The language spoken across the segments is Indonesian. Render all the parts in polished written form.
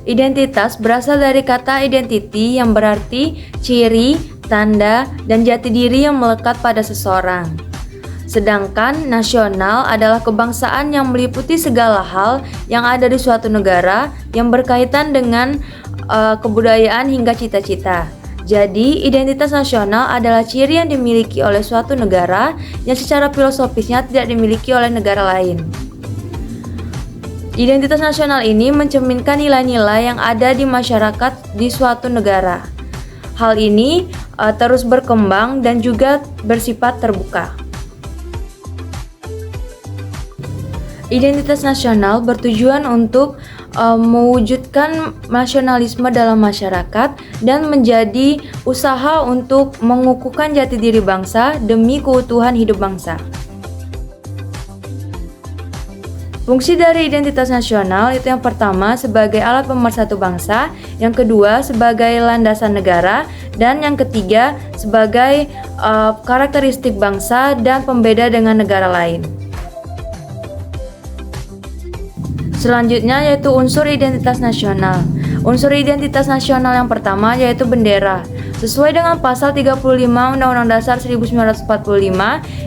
Identitas berasal dari kata identity yang berarti ciri, tanda, dan jati diri yang melekat pada seseorang. Sedangkan nasional adalah kebangsaan yang meliputi segala hal yang ada di suatu negara yang berkaitan dengan kebudayaan hingga cita-cita. Jadi, identitas nasional adalah ciri yang dimiliki oleh suatu negara yang secara filosofisnya tidak dimiliki oleh negara lain. Identitas nasional ini mencerminkan nilai-nilai yang ada di masyarakat di suatu negara. Hal ini terus berkembang dan juga bersifat terbuka. Identitas nasional bertujuan untuk mewujudkan nasionalisme dalam masyarakat dan menjadi usaha untuk mengukuhkan jati diri bangsa demi keutuhan hidup bangsa. Fungsi dari identitas nasional itu yang pertama sebagai alat pemersatu bangsa, yang kedua sebagai landasan negara, dan yang ketiga sebagai karakteristik bangsa dan pembeda dengan negara lain. Selanjutnya yaitu unsur identitas nasional. Unsur identitas nasional yang pertama yaitu bendera. Sesuai dengan pasal 35 Undang-Undang Dasar 1945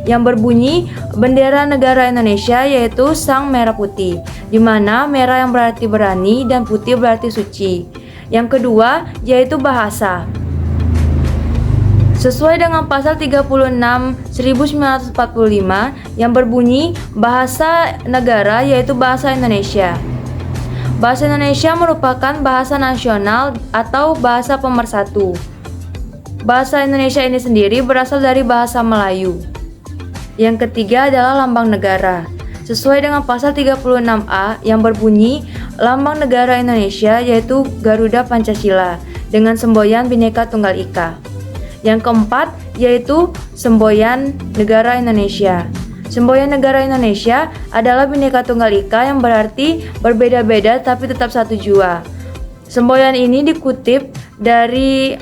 yang berbunyi bendera negara Indonesia yaitu sang merah putih, di mana merah yang berarti berani dan putih berarti suci. Yang kedua yaitu bahasa. Sesuai dengan pasal 36 1945 yang berbunyi bahasa negara yaitu bahasa Indonesia. Bahasa Indonesia merupakan bahasa nasional atau bahasa pemersatu. Bahasa Indonesia ini sendiri berasal dari bahasa Melayu. Yang ketiga adalah lambang negara. Sesuai dengan pasal 36A yang berbunyi lambang negara Indonesia yaitu Garuda Pancasila dengan semboyan Bhinneka Tunggal Ika. Yang keempat yaitu semboyan negara Indonesia. Semboyan negara Indonesia adalah Bhinneka Tunggal Ika yang berarti berbeda-beda tapi tetap satu jua. Semboyan ini dikutip dari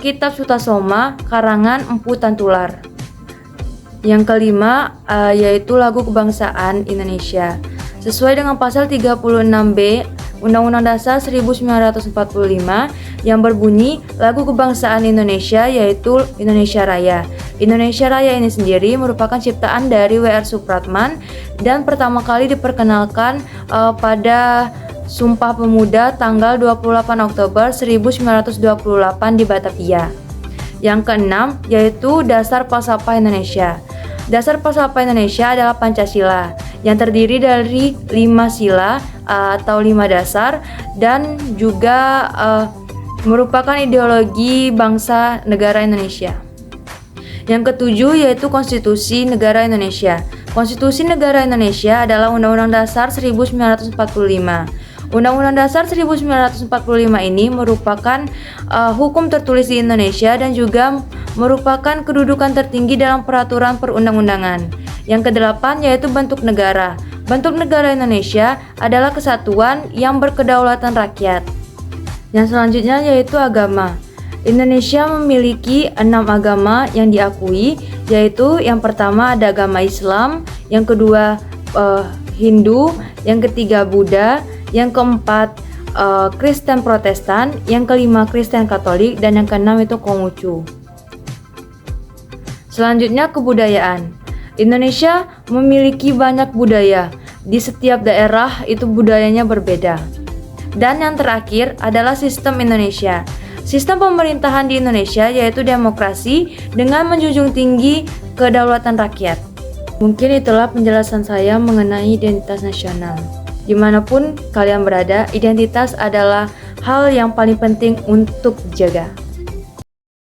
Kitab Sutasoma karangan Empu Tantular. Yang kelima yaitu lagu kebangsaan Indonesia. Sesuai dengan pasal 36B Undang-Undang Dasar 1945 yang berbunyi lagu kebangsaan Indonesia yaitu Indonesia Raya. Indonesia Raya ini sendiri merupakan ciptaan dari W.R. Supratman dan pertama kali diperkenalkan pada Sumpah Pemuda tanggal 28 Oktober 1928 di Batavia. Yang keenam yaitu Dasar Falsafah Indonesia. Dasar Falsafah Indonesia adalah Pancasila yang terdiri dari 5 sila atau 5 dasar dan juga merupakan ideologi bangsa negara Indonesia. Yang ketujuh yaitu Konstitusi Negara Indonesia. Konstitusi Negara Indonesia adalah Undang-Undang Dasar 1945. Undang-Undang Dasar 1945 ini merupakan hukum tertulis di Indonesia dan juga merupakan kedudukan tertinggi dalam peraturan perundang-undangan. Yang kedelapan yaitu bentuk negara. Bentuk negara Indonesia adalah kesatuan yang berkedaulatan rakyat. Yang selanjutnya yaitu agama. Indonesia memiliki 6 agama yang diakui, yaitu yang pertama ada agama Islam, yang kedua Hindu, yang ketiga Buddha, yang keempat Kristen Protestan, yang kelima Kristen Katolik, dan yang keenam itu Konghucu. Selanjutnya kebudayaan. Indonesia memiliki banyak budaya. Di setiap daerah itu budayanya berbeda. Dan yang terakhir adalah sistem Indonesia. Sistem pemerintahan di Indonesia yaitu demokrasi dengan menjunjung tinggi kedaulatan rakyat. Mungkin itulah penjelasan saya mengenai identitas nasional. Dimanapun kalian berada, identitas adalah hal yang paling penting untuk dijaga.